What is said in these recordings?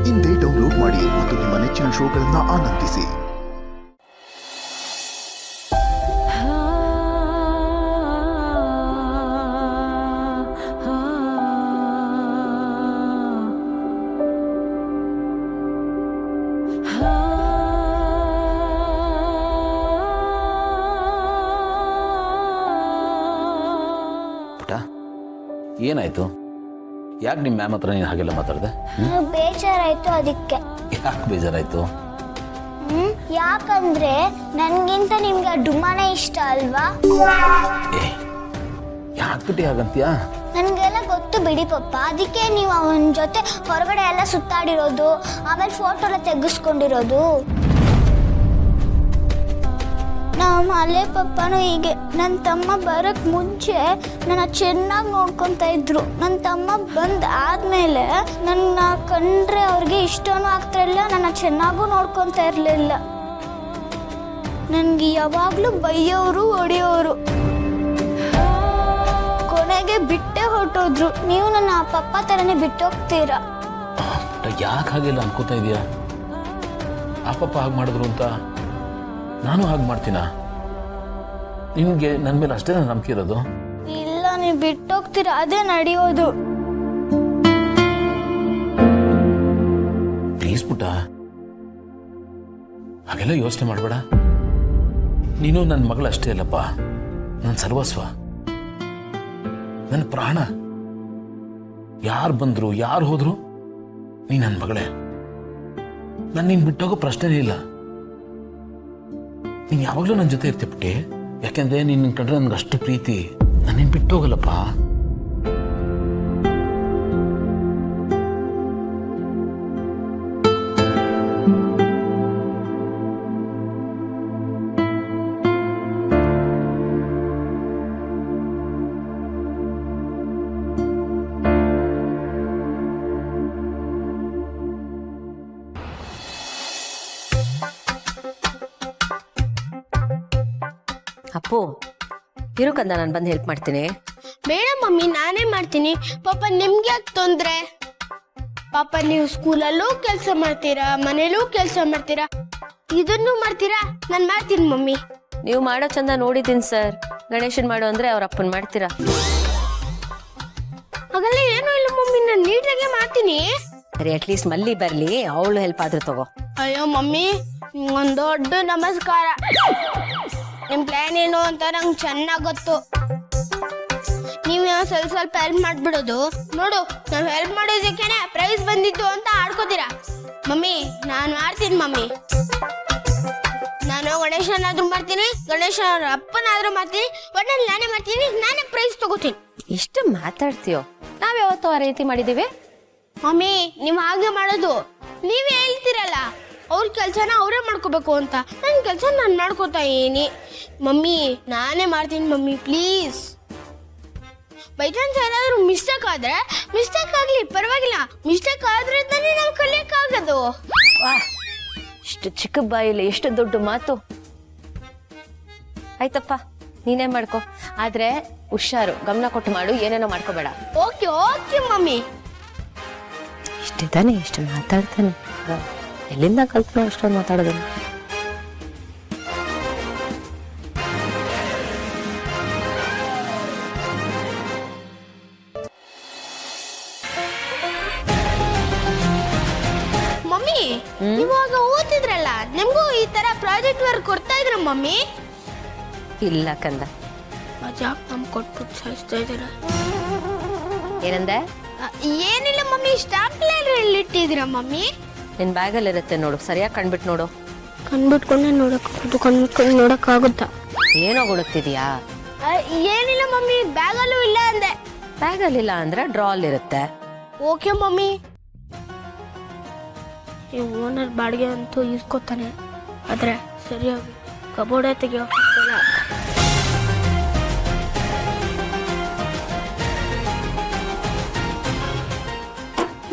ಇಂದೇ ಡೌನ್ಲೋಡ್ ಮಾಡಿ ಮತ್ತು ನಿಮ್ಮ ನೆಚ್ಚಿನ ಶೋಗಳನ್ನು ಆನಂದಿಸಿ. ಏನಾಯ್ತು? ಯಾಕೆ ನಿಮ್ಮ ಮ್ಯಾಮ್ ಹತ್ರ ನೀನು ಹಾಗೆಲ್ಲ ಮಾತಾಡಿದೆ? ಬೇಜಾರಾಯ್ತು ಅದಕ್ಕೆ. ಯಾಕೆ ಬೇಜಾರಾಯ್ತು? ಯಾಕಂದ್ರೆ ನನ್ಗಿಂತ ನಿಮ್ಗೆ ಡುಮಾನೆ ಇಷ್ಟ ಅಲ್ವಾ? ಯಾಕೆ ಬಿಟ್ಟು ಹಾಗಂತೀಯಾ? ನನ್ಗೆಲ್ಲ ಗೊತ್ತು ಬಿಡಿ ಪಪ್ಪ. ಅದಕ್ಕೆ ನೀವು ಅವನ ಜೊತೆ ಹೊರಗಡೆ ಎಲ್ಲ ಸುತ್ತಾಡಿರೋದು, ಆಮೇಲೆ ಫೋಟೋ ಎಲ್ಲ ತೆಗೆಸ್ಕೊಂಡಿರೋದು. ನಮ್ಮ ಅಲೆ ಪಪ್ಪನೂ ಹೀಗೆ. ನನ್ನ ತಮ್ಮ ಬರೋಕ್ ಮುಂಚೆ ನನ್ನ ಚೆನ್ನಾಗಿ ನೋಡ್ಕೊತಾ ಇದ್ರು. ನನ್ನ ತಮ್ಮ ಆದ್ಮೇಲೆ ನನ್ನ ಕಂಡ್ರೆ ಅವ್ರಿಗೆ ಇಷ್ಟನೂ ಆಗ್ತಾ ಇಲ್ಲ, ನನ್ನ ಚೆನ್ನಾಗೂ ನೋಡ್ಕೊತಾ ಇರಲಿಲ್ಲ. ನನ್ಗೆ ಯಾವಾಗ್ಲೂ ಬೈಯೋರು, ಹೊಡೆಯೋರು. ಕೊನೆಗೆ ಬಿಟ್ಟೆ ಹೊರಟೋದ್ರು. ನೀವು ನನ್ನ ಪಪ್ಪ ಥರನೇ ಬಿಟ್ಟೋಗ್ತೀರಾ. ಯಾಕೆ ಹಾಗೆಲ್ಲ ಅನ್ಕೋತಾ ಇದೀಯಾ? ಆ ಪಪ್ಪ ಹಾಗೆ ಮಾಡಿದ್ರು ಅಂತ ನಾನು ಹಾಗೆ ಮಾಡ್ತೀನ? ನಿನ್ಗೆ ನನ್ನ ಮೇಲೆ ಅಷ್ಟೇ ನಂಬಿಕೆ ಇರೋದು? ಇಲ್ಲ, ನೀವು ಬಿಟ್ಟೋಗ್ತೀರಾ, ಅದೇ ನಡೆಯೋದು. ಪ್ಲೀಸ್ ಪುಟ್ಟ, ಹಾಗೆಲ್ಲ ಯೋಚನೆ ಮಾಡಬೇಡ. ನೀನು ನನ್ನ ಮಗಳು ಅಷ್ಟೇ ಅಲ್ಲಪ್ಪ, ನನ್ನ ಸರ್ವಸ್ವ, ನನ್ನ ಪ್ರಾಣ. ಯಾರು ಬಂದ್ರು ಯಾರು ಹೋದ್ರು ನೀ ನನ್ನ ಮಗಳೇ. ನಾನು ನೀನು ಬಿಟ್ಟೋಗೋ ಪ್ರಶ್ನೆನೇ ಇಲ್ಲ. ನೀನು ಯಾವಾಗಲೂ ನನ್ನ ಜೊತೆ ಇರ್ತೀಯ ಪುಟ್ಟಿ. ಯಾಕೆಂದ್ರೆ ನಿನ್ನ ಕಂಡ್ರೆ ನನ್ಗೆ ಅಷ್ಟು ಪ್ರೀತಿ. ನಾನೇನು ಬಿಟ್ಟೋಗಲ್ಲಪ್ಪ. ಅಪ್ಪು ಇರು ಕಂದ, ನಾನು ಬಂದು ಹೆಲ್ಪ್ ಮಾಡ್ತೀನಿ. ಬೇಡ ಮಮ್ಮಿ, ನಾನೇ ಮಾಡ್ತೀನಿ. ಪಾಪ ನಿಮ್ಗೆ ಯಾಕೆ ತೊಂದ್ರೆ? ಪಾಪ ನೀವು ಸ್ಕೂಲಲ್ಲೂ ಕೆಲಸ ಮಾಡ್ತೀರಾ, ಮನೇಲೂ ಕೆಲಸ ಮಾಡ್ತೀರಾ, ಇದನ್ನು ಮಾಡ್ತೀರಾ. ನಾನು ಮಾಡ್ತೀನಿ ಮಮ್ಮಿ. ನೀವು ಮಾಡೋ ಚಂದ ನೋಡಿದ್ದೀನಿ ಸರ್. ಗಣೇಶನ್ ಮಾಡು ಅಂದ್ರೆ ಅವ್ರ ಅಪ್ಪನ್ ಮಾಡ್ತೀರಾ? ಹಾಗಲ್ಲ ಏನೂ ಇಲ್ಲ ಮಮ್ಮಿ, ನಾನು ನೀಟಾಗೆ ಮಾಡ್ತೀನಿ. ಸರಿ, ಅಟ್ಲೀಸ್ಟ್ ಮಲ್ಲಿ ಬರ್ಲಿ, ಅವಳು ಹೆಲ್ಪ್ ಆದ್ರೂ ತಗೋ. ಅಯ್ಯೋ ಮಮ್ಮಿ, ಒಂದು ದೊಡ್ಡ ನಮಸ್ಕಾರ. ನಿಮ್ ಪ್ಲಾನ್ ಏನು ಅಂತ ನಂಗೆ ಚೆನ್ನಾಗಿ ಗೊತ್ತು. ನೀವು ಸ್ವಲ್ಪ ಸ್ವಲ್ಪ ಹೆಲ್ಪ್ ಮಾಡ್ಬಿಡೋದು ನೋಡು. ನಾವು ಹೆಲ್ಪ್ ಮಾಡೋದಕ್ಕೇನೆ ಪ್ರೈಸ್ ಬಂದಿತ್ತು ಅಂತ ಆಡ್ಕೋತೀರಾ. ಮಮ್ಮಿ, ನಾನು ಮಾಡ್ತೀನಿ ಮಮ್ಮಿ. ನಾನು ಗಣೇಶನಾದ್ರೂ ಮಾಡ್ತೀನಿ, ಗಣೇಶನ ಅಪ್ಪನಾದ್ರೂ ಮಾಡ್ತೀನಿ, ಒಟ್ಟಲ್ಲಿ ನಾನೇ ಮಾಡ್ತೀನಿ, ನಾನೇ ಪ್ರೈಸ್ ತಗೋತೀನಿ. ಇಷ್ಟು ಮಾತಾಡ್ತೀಯೋ? ನಾವ್ ಯಾವತ್ತೂ ಆ ರೀತಿ ಮಾಡಿದೀವಿ? ಮಮ್ಮಿ, ನೀವು ಹಾಗೆ ಮಾಡೋದು. ನೀವೇ ಹೇಳ್ತೀರಲ್ಲ ಅವ್ರ ಕೆಲಸನ ಅವರೇ ಮಾಡ್ಕೋಬೇಕು ಅಂತ. ನನ್ನ ಕೆಲಸ ನಾನು ಮಾಡ್ಕೋತಾ ಇದೀನಿ ಮಮ್ಮಿ. ನಾನೇ ಮಾಡ್ತೀನಿ ಮಮ್ಮಿ, ಪ್ಲೀಸ್. ಬೈ ಚಾನ್ಸ್ ಏನಾದರೂ ಮಿಸ್ಟೇಕ್ ಆದ್ರೆ ಮಿಸ್ಟೇಕ್ ಆಗಲಿ, ಪರವಾಗಿಲ್ಲ. ಮಿಸ್ಟೇಕ್ ಆದ್ರೆ ತಾನೇ ನಾವು ಕಲಿಯಕ್ಕಾಗೋದು. ಇಷ್ಟು ಚಿಕ್ಕ ಬಾಯಿಲಿ ಎಷ್ಟು ದೊಡ್ಡ ಮಾತು. ಆಯ್ತಪ್ಪ, ನೀನೇ ಮಾಡ್ಕೊ. ಆದ್ರೆ ಹುಷಾರು, ಗಮನ ಕೊಟ್ಟು ಮಾಡು, ಏನೇನೋ ಮಾಡ್ಕೋಬೇಡ. Okay okay mummy. ಇಷ್ಟಿದ್ದಾನೆ, ಇಷ್ಟು ಮಾತಾಡ್ತಾನೆ. ಎಲ್ಲಿಂದ ಕಲ್ತ್ನೋ ಅಷ್ಟೊಂದು ಮಾತಾಡೋದಿಲ್ಲ. ಮಮ್ಮಿ, ಇವಾಗ ಓದ್ತಿದ್ರಲ್ಲ, ನಿಮ್ಗೂ ಈ ತರ ಪ್ರಾಜೆಕ್ಟ್ ವರ್ಕ್ ಕೊಡ್ತಾ ಇದ್ರ ಮಮ್ಮಿ? ಇಲ್ಲ ಕಂದ. ಮಜಾಕ್ ನಮ್ ಕೊಟ್ಬಿಟ್ಟು ಸಾಯಿಸ್ತಾ ಇದ್ದೀರ. ಏನಂದೆ? ಏನಿಲ್ಲ ಮಮ್ಮಿ, ಸ್ಟಾಪ್ಲರ್ ಇಟ್ಟಿದ್ದೀರಾ ಮಮ್ಮಿ? ನಿನ್ ಬ್ಯಾಗಲ್ಲಿ ಇರುತ್ತೆ ನೋಡು, ಸರಿಯಾಗಿ ಕಣ್ಬಿಟ್ಟು ನೋಡು. ಕಣ್ಬಿಟ್ಕೊಂಡೆ ಕಣ್ಬಿಟ್ಕೊಂಡು ನೋಡಕ್ಕಾಗುತ್ತಾ? ಏನೋ ಹುಡುಕ್ತಿದ್ಯಾ? ಏನಿಲ್ಲ ಮಮ್ಮಿ, ಬ್ಯಾಗಲ್ಲೂ ಇಲ್ಲ ಅಂದೆ. ಬ್ಯಾಗಲ್ಲಿ ಇಲ್ಲ ಅಂದ್ರೆ ಡ್ರಾಲ್ ಇರುತ್ತೆ. Okay mummy. ಈ ಓನರ್ ಬಾಡಿಗೆ ಅಂತೂ ಇಸ್ಕೊತಾನೆ, ಆದ್ರೆ ಸರಿಯಾಗಿ ಕಬೋರ್ಡೆ ತೆಗಿಯೋ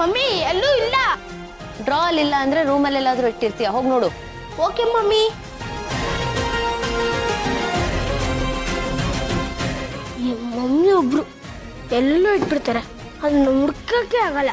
ಮಮ್ಮಿ. ಎಲ್ಲೂ ಇಲ್ಲ. ಡ್ರಾಲ್ ಇಲ್ಲ ಅಂದ್ರೆ ರೂಮಲ್ಲಿ ಎಲ್ಲಾದ್ರೂ ಇಟ್ಟಿರ್ತೀಯ, ಹೋಗಿ ನೋಡು. Okay mummy. ಮಮ್ಮಿ ಒಬ್ರು ಎಲ್ಲೂ ಇಟ್ಬಿಡ್ತಾರೆ, ಅದನ್ನ ಹುಡ್ಕಕ್ಕೆ ಆಗಲ್ಲ.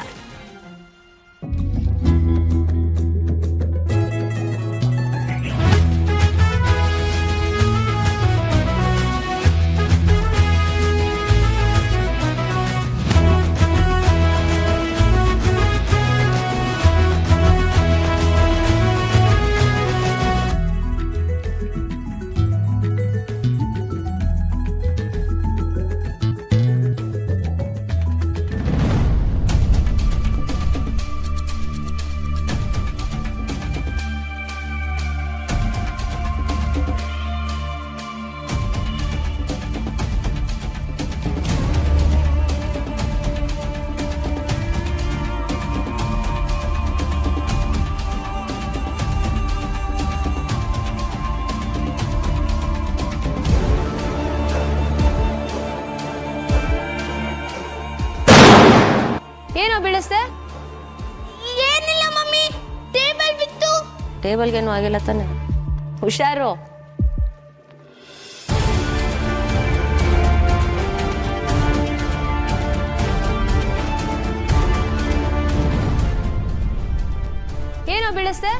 ಟೇಬಲ್ಗೇನು ಆಗಿಲ್ಲ ತಾನೆ? ಹುಷಾರು. ಏನೋ ಬೀಳಿಸ್ದೆ?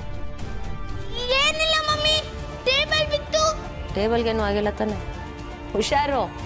ಏನಿಲ್ಲ ಮಮ್ಮಿ, ಟೇಬಲ್ ಬಿತ್ತು. ಟೇಬಲ್ಗೇನು ಆಗಿಲ್ಲ ತಾನೆ? ಹುಷಾರು.